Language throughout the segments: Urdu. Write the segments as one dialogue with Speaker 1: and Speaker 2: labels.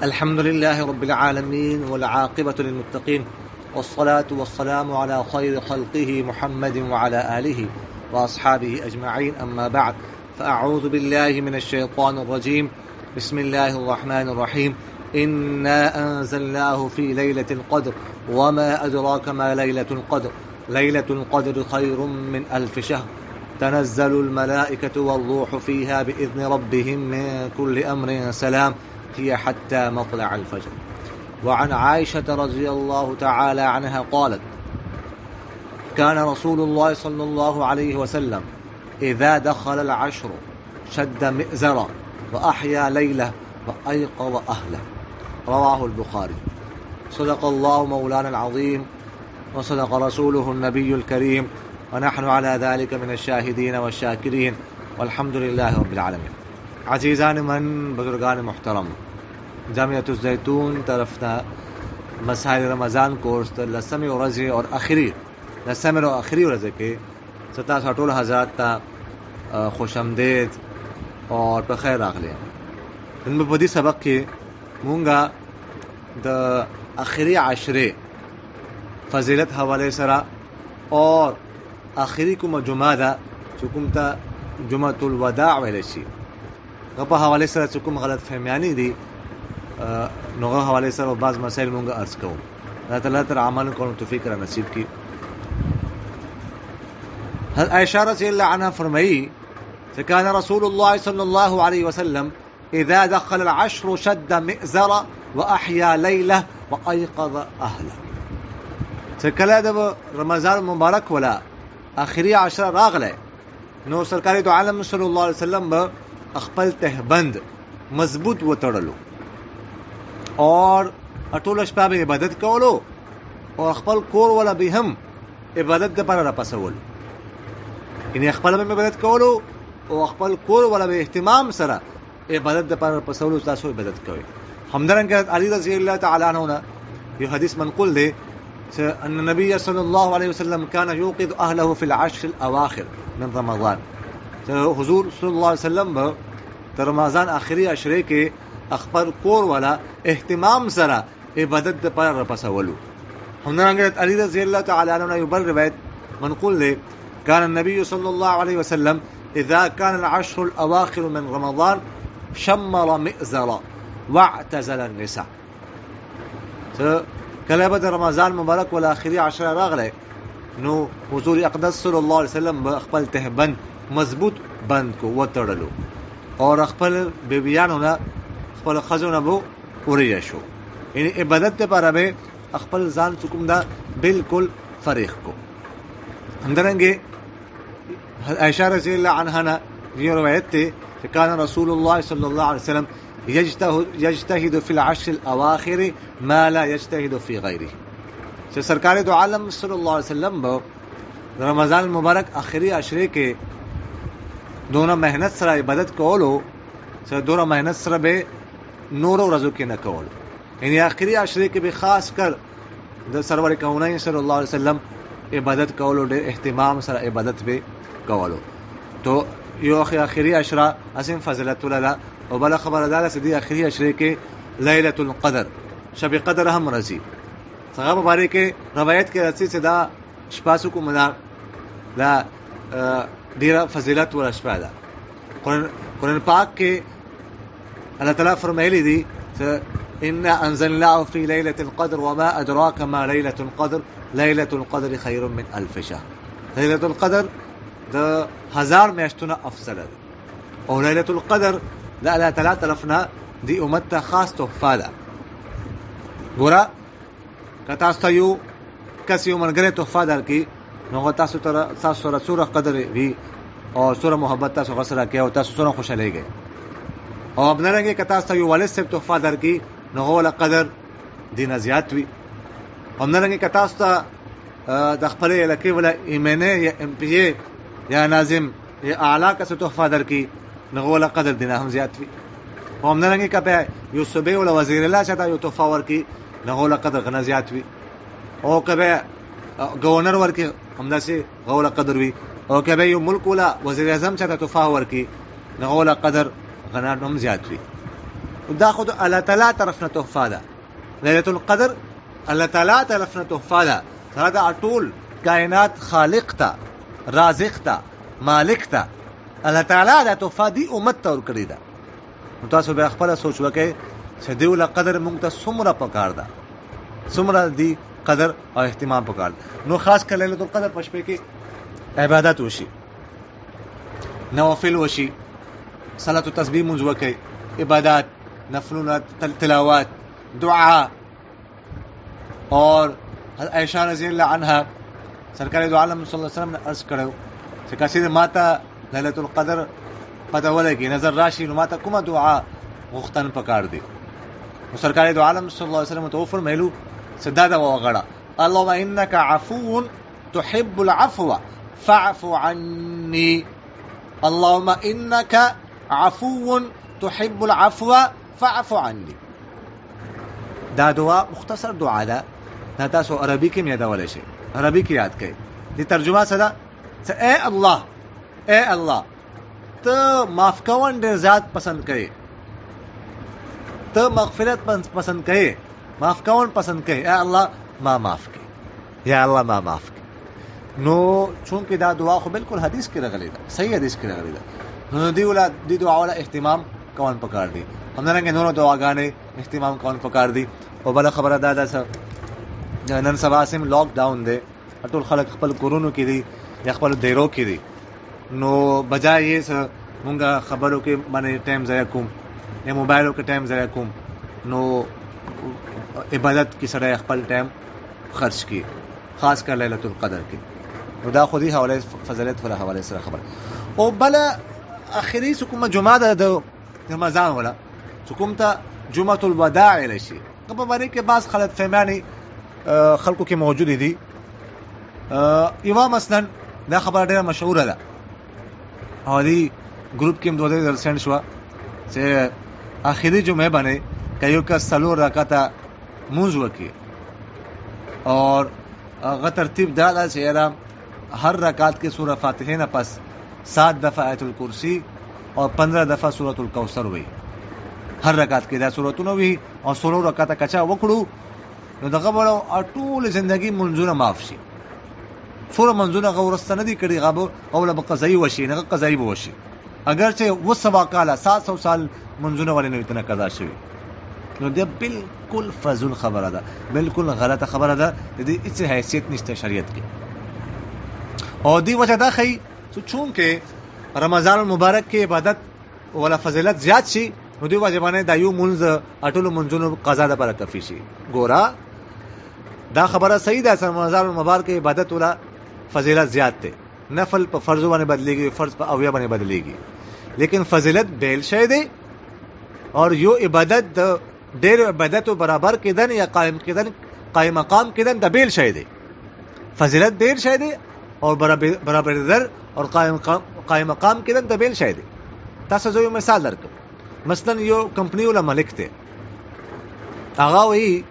Speaker 1: الحمدلله رب العالمين والعاقبة للمتقين والصلاة والسلام على خير خلقه محمد وعلى آله وأصحابه أجمعين. أما بعد، فأعوذ بالله من الشيطان الرجيم. بسم الله الرحمن الرحيم. إنا أنزلناه في ليلة القدر وما أدراك ما ليلة القدر. ليلة القدر خير من 1000 شهر. تنزل الملائكة والروح فيها بإذن ربهم من كل أمر سلام هي حتى مطلع الفجر. وعن عائشة رضي الله تعالى عنها قالت: كان رسول الله صلى الله عليه وسلم إذا دخل العشر شد مئزرا وأحيا ليلة وأيقظ أهله. رواه البخاري. صدق الله مولانا العظيم وصدق رسوله النبي الكريم ونحن على ذلك من الشاهدين والشاكرين والحمد لله رب العالمين. عزیزان من، بزرگان محترم، جامعۃ الزیتون طرفنا مسائل رمضان کورس ته لسمې ورځې او اخري ورځې کې ستاسو ټول حضرات ته خوش آمدید او په خیر راغلی. نن په دې سبق کې مونږه د اخري عشره فضیلت حواله سره او اخري کومه جمعه ده چې کوم ته جمعه الوداع ویل شي په حواله سره چې کوم غلط فهمیانی دي نوغه حواله سره بعض مسائل مونږه عرض کوو. الله تعالی تر عمل کولو توفیق را نصیب کی. عائشہ رضی اللہ عنها فرمائی کہ كان رسول الله صلى الله عليه وسلم اذا دخل العشر شد مئزرا واحيا ليله وايقظ اهله. چې کله د رمضان مبارک ولا اخري عشره راغله نو سرکار دو عالم صلی الله علیه وسلم به خپل تهبند مضبوط وتړلو اور اټول شپه به عبادت کولو او خپل کور ولا به هم عبادت لپاره را پسول. ان خپل به عبادت کولو او خپل کور ولا به اهتمام سره عبادت لپاره پسول تاسو عبادت کوي. همدارنګه علی رضی الله تعالی عنہ یو حدیث منقول دی ان النبي صلى الله عليه وسلم كان يوقظ اهله في العشر الاواخر من رمضان. حضور صلی الله علیه وسلم به تر رمضان اخري عشره کې خپل کور ولا اهتمام سره عبادت لپاره پسولو. همدارنګه علی رضی الله تعالی عنہ یو بل روایت منقول دی كان النبي صلى الله عليه وسلم اذا كان العشر الاواخر من رمضان شمر مئزرا واعتزل النساء. کله به رمضان مبارک ولا اخري عشره راغله نو حضور اقدس صلی الله علیه وسلم خپل تهبند مضبوط بند کو وتړلو اور خپل بیبیانو نه خپل خزونه بو اوریا شو. یعنی عبادت لپاره به خپل ځان حکم دا بالکل فریق کو. همدارنګه عائشہ رضی الله عنها یہ روایت ته كان رسول الله صلى الله عليه وسلم يجتهد في العشر الاواخر ما لا يجتهد في غيره. چې سرکار دو عالم صلی الله علیه وسلم به رمضان مبارک اخري عشره کې دونه مهنت سره عبادت کولو چې دونه مهنت سره به نور ورځو کې نه کولو. یعنی اخري عشره کې به خاص کر د سرور کونین صلی الله علیه وسلم عبادت کولو ډېر اهتمام سره عبادت به کولو. تو یو اخري عشره اسیم فضیلت ولا او بل خبردار سدي اخري عشره کې ليله القدر شب قدر هم راځي. څنګه مبارک روایت کې راځي چې دا شپاسو کوم دا ډیره فضیلت ولا شپه ده. قرآن پاک کې الله تعالی فرمایلی دي ان انزلناه في ليله القدر وما ادراك ما ليله القدر ليله القدر خير من 1000 شهر. ليله القدر د 1000 میاشتونه افضل ده او ليله القدر د الله تعالی طرفنا دی امت ته خاص تحفه ده. ګوره کتا ستایو کس یو منګره تحفه درکې نو تاسو سره سوره قدر وی او سوره محبت تاسو غسر کې او تاسو سره خوشالېږئ. او بنرګه کتا ستایو والد صاحب تحفه درکې نو ولا قدر دینه زیات وی. همدارنګه کتا ست د خپل لکه ولا ایمنه یا ام پی ای یا ناظم یا اعلی کس تحفه درکې نو ولا قدر دینه هم زیات وی. همدارنګه کپه یو صوبې ولا وزیر الله چاته یو تحفه ورکی نو ولا قدر غنا زیات وی. او کبه گورنر ورکی همداسي غوله قدر وی. او کبه یو ملک ولا وزیر اعظم چاته تحفه ورکی نو ولا قدر غنا هم زیات وی. دا خود الله تعالی طرف نه تحفه ده. ليله القدر الله تعالی طرف نه تحفه ده. دا ټول کائنات خالق ته، رازق ته، مالک ته الله تعالی دا تحفه دی امت ته ورکړې ده. نو تاسو به خپل سوچ وکړئ چې دیو له قدر مونږ ته څومره پکار ده، څومره دی قدر او اهتمام پکار ده. نو خاص کر ليله القدر په شپه کې عبادت وشي، نوافل وشي، صلات و تسبیح مونږ وکړي، عبادات، نفلونه، تلاوات، دعا. اور عائشہ رضی اللہ عنہا سرکار دو عالم صلی اللہ علیہ وسلم نے عرض کړو چې کاسې ماته ليله القدر پته ولګي نظر راشي نو ماته کومه دعا غوښتن پکار دي. نو سرکار دو عالم صلی الله علیه وسلم تو فرمایلو سدادا وغړه اللهم انك عفو تحب العفو فاعف عني. اللهم انك عفو تحب العفو فاعف عني. دا دعا مختصر دعا ده، دا تاسو عربي کې یادولای شئ، عربي کې یاد کړئ. دې ترجمه څه ده؟ چې اے الله، اے الله ته معاف کون ډېر زیات پسند کوي، ته مغفرت پسند کوي، معاف کون پسند کوي. اے الله ما معاف کړي، یا الله ما معاف کړي. نو چونکې دا دعا خو بالکل حدیث کې راغلی ده، صحیح حدیث کې راغلی ده. نو دې دعا ولا اهتمام کون پکار دي، همدارنګه نورو دعاګانې اهتمام کون پکار دي. او بل خبره دا ده نن سبا سم لاک ډاون دی، ټول خلک خپل کورونو کې دي یا خپل دیرو کې دي. نو بجای یې مونږه خبرو کې باندې ټایم ضایع کوم یا موبایلو کې ټایم ضایع کوم، نو عبادت کې سره خپل ټایم خرج کی، خاص کر ليله القدر کې. نو دا خودي حواله فضیلت ولا حواله سره خبر. او بل اخري کومه جمعه ده د رمضان ولا کومه جمعه الوداع لشي په باندې کې بعض خلک فهماني خلکو کې موجود دي. امام مثلا دا خبره ډیره مشهوره ده او دی ګروپ کې هم دوه درسن شو چې اخري جمعه باندې کيو کا سلور رکعت مونږ وکي اور هغه ترتیب دا ده چې هر رکعت کې سوره فاتحه نه پس 7 دفعه آیت الکرسی اور 15 دفعه سوره الکوثر وي. هر رکعت کې دا سورتونه وي او سلور رکعت کچا وکړو نو دغه بل ټول ژوندۍ منځونه معاف شي. سوره منځونه غورستنه دي کړي غو او له قضایي وشي نه قضایي وشي. اگر چې وسبا کاله 700 سال منځونه ولې نه وتنه قضا شوی نو دا بالکل فزول خبره ده، بالکل غلطه خبره ده، دې هیڅ حیثیت نشته شریعت کې. او دی وجه دا خی چون کې رمضان المبارک کې عبادت ولا فضیلت زیات شي نو دی وجه باندې دا یو منځ اټول منځونو قضا ده پر کفی شي. ګورا دا خبره صحیح ده، رمضان المبارک کې عبادت ولا فضیلت زیات ده، نفل په فرض باندې بدلېږي، فرض په اویا باندې بدلېږي، لیکن فضیلت بیل شي ده. اور یو عبادت د ډېر عبادت برابر کېدن یا قائم کېدن، قائم مقام کېدن د بیل شي ده. فضیلت بیل شي ده اور برابر در اور قائم مقام کېدن د بیل شي ده. تاسو زه یو مثال درکړم. مثلا یو کمپنی ولا مالک ته هغه وی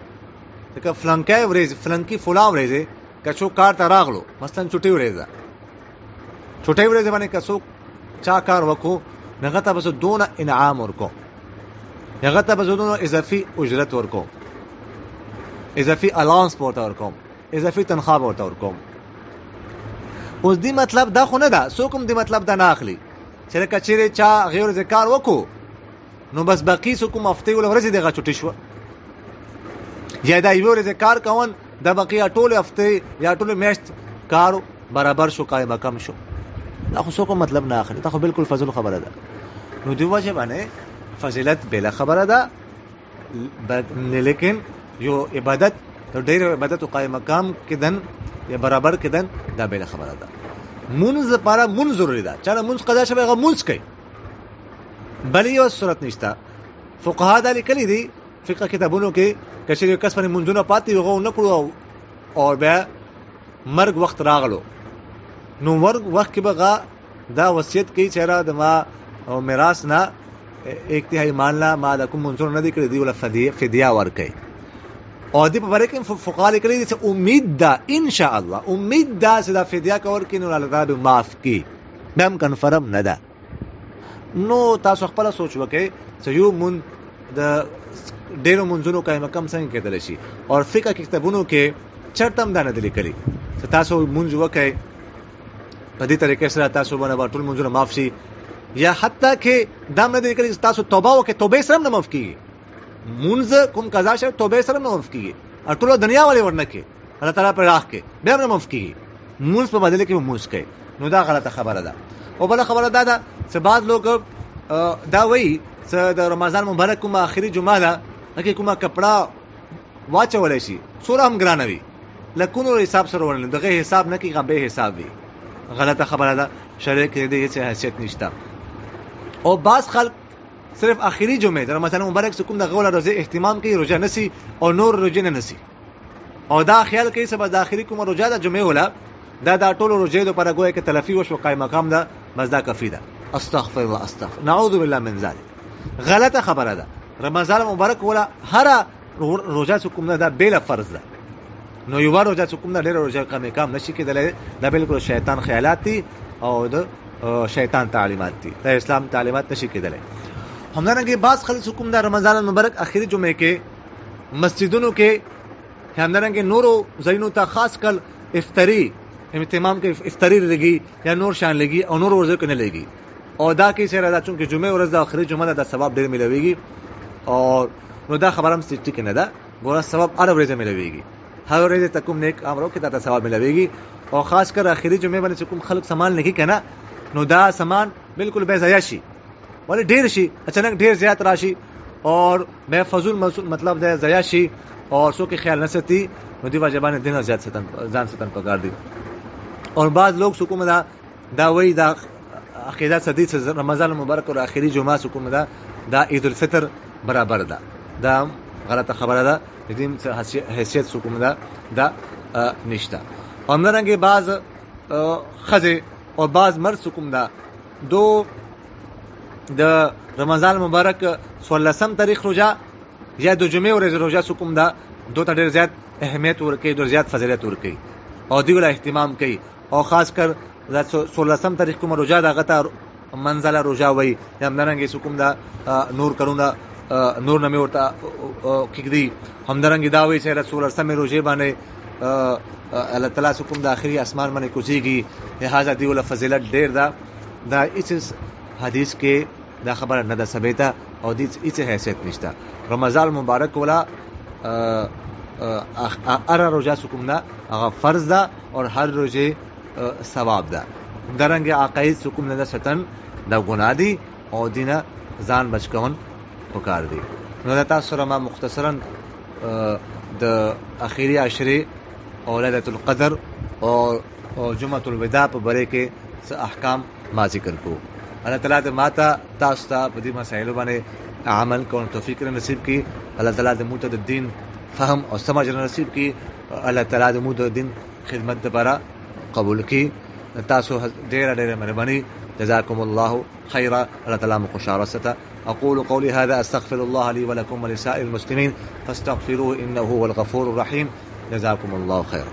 Speaker 1: که فلانکای ورځ فلانکی فلان ورځ کڅو کار ته راغلو، مثلا چټي ورځ باندې کڅو چا کار وکړو هغه ته بس دون انعام ورکو، هغه ته بس دون اضافي اجرت ورکو، اضافي الاونس پورته ورکو، اضافي تنخواه ورته ورکو. اوس دی مطلب دا خو نه ده، څوک دی مطلب دا نه اخلي چې کچېره چا غیر ذکر وکړو نو بس باقی څوک مفتی ول ورځ دغه چټي شو یا دا یو ورځ کار کوون د باقی ټول هفته یا ټول میاشت کار برابر شو، قائم کم شو. دا خو څوک مطلب نه اخلي، دا خو بالکل فضل خبره ده. نو دی وجه باندې فضیلت بلا خبره ده، لیکن یو عبادت ډېر عبادت او قائم مقام کېدن یا برابر کېدن دا بلا خبره ده. منځ لپاره منځ ضروري ده، چا منځ قضا شوی هغه منځ کوي، بل یو صورت نشته. فقها دا لیکلي دي فقه کتابونو کې چې یو کس باندې منځونه پاتې هغه نه کړو او بیا مرګ وخت راغلو نو مرګ وخت کې به دا وصیت کوي چې را د ما او میراث نه 1/3 مال ما د کوم منځونه نه دي کړی دی ولا فدیه ورکړي. او دې په باره کې فقها لیکلي دي چې امید ده ان شاء الله، امید ده چې دا فدیه کور کې نو الله تعالی معاف کړي، دا هم کنفرم نه ده. نو تاسو خپل سوچ وکړئ چې یو مون د ډیرو منځونو قائم مقام څنګه کېدل شي او فقہ کتابونو کې چرته هم دا نه لیکلي چې تاسو منځ وکئ په دې طریقې سره تاسو باندې ټول منځونه معاف شي یا حتی کې دا نه لیکلي چې تاسو توبه وکئ توبه سره نه معاف کیږي منځ کوم قضا شوی توبه سره نه معاف کیږي او ټول دنیا والے ورنه کې الله تعالی پر راخ کې بیا نه معاف کیږي منځ په بدله کې منځ کوي نو دا غلطه خبره ده او بل خبره ده چې بعض لوګ دا وایي چې د رمضان مبارک کومه اخري جمعه ده هغه کومه کپڑا واچول شي سوره هم ګرانوي لکونو حساب سره ورنل دغه حساب نه کیږي به حساب وي غلطه خبره ده شریعه کې دې څه حیثیت نشته او بعض خلک صرف اخري جمعه د رمضان مبارک کوم د غول روزه اهتمام کوي روزه نسی او نور روزه نه نسی او دا خیال کوي چې د اخري کوم روزه د جمعه ولا دا ټول روزه د پر غوې کې تلفي وشو قائم مقام ده مزدا کفی ده استغفر الله استغفر نعوذ بالله من ذلك غلطه خبره ده رمضان مبارک ولا هر روزه کوم ده بلا فرض ده نو یو روزه کوم ده ډېر روزه قائم مقام نشي کېدل دا بالکل شیطان خیالات دي او د شیطان تعلیمات دي د اسلام تعلیمات نشي کېدل همدارنګه بعض خلک کوم ده رمضان مبارک اخري جمعه کې مسجدونو کې همدارنګه نورو زینو ته خاص کل افطاری اهتمام کې افطاری لګي یا نور شان لګي او نور ورځ کې نه لګي او دا کې سره دا چې جمعه ورځ د اخري جمعه د ثواب ډېر ملويږي او نو دا خبره هم ستې کې نه ده ګوره ثواب هر ورځ ملويږي هر ورځ ته کوم نیک امرو کې دا ثواب ملويږي او خاص کر اخري جمعه باندې کوم خلک سامان لګي کنه نو دا سامان بالکل بے ضایع شي ولې ډېر شي اچانک ډېر زیات راشي اور بے فضول مطلب ده ضایع شي اور سو کې خیال نه ساتي نو دی واجبانه دینه زیات ستن ځان ستن پکار دي اور بعض لوگ سکوم دا وی دا عقیده صدیق رمضان مبارک اور اخری جمعه سکوم دا عید الفطر برابر ده دا غلطه خبره ده دې حیثیت سکوم دا نشته همدارنګه بعض خزه او بعض مرد سکوم دو د رمضان مبارک 16 تاریخ روزه یا د جمعه ورځ روزه سکوم دو ته ډېر زیات اهمیت ورکړي ډېر زیات فضیلت ورکړي او دیګل اهتمام کوي او خاص کر د 16 تاریخ کوم روزه دغه ته منزله روزه وي همدارنګه سکوم نور کړونه نور نه ورته کېږي همدارنګه دا وایي چې 16 روزه باندې الله تعالی سکوم د اخري اسمان باندې کوزيږي لہذا دیول فضیلت ډېر ده دا هیڅ حدیث کې دا خبره نه ده ثابته او د هیڅ حیثیت نشته رمضان مبارک ولا ار روزه سکوم ده هغه فرض ده او هر روزه ثواب ده درنګ عقاید سکوم نه ستن دا ګناه دي او دینه ځان بچکون وکړ دي نو تاسو سره ما مختصرا د اخیری عشره او ليله القدر او جمعه الوداع په باره کې څه احکام ما ذکر کو الله تعالی دې ماته تاسو ته په دې مسایلو باندې عمل کوو توفیق نصیب کړي الله تعالی دې موږ ته د دین فهم او سمجھ نصیب کړي الله تعالی دې موږ د دین خدمت لپاره قبول کړي تاسو ډېر مهرباني جزاكم الله خيرا الله تعالی مو خوشاله ستا اقول قولي هذا استغفر الله لي ولكم ولسائر المسلمين فاستغفروه انه هو الغفور الرحيم جزاكم الله خيرا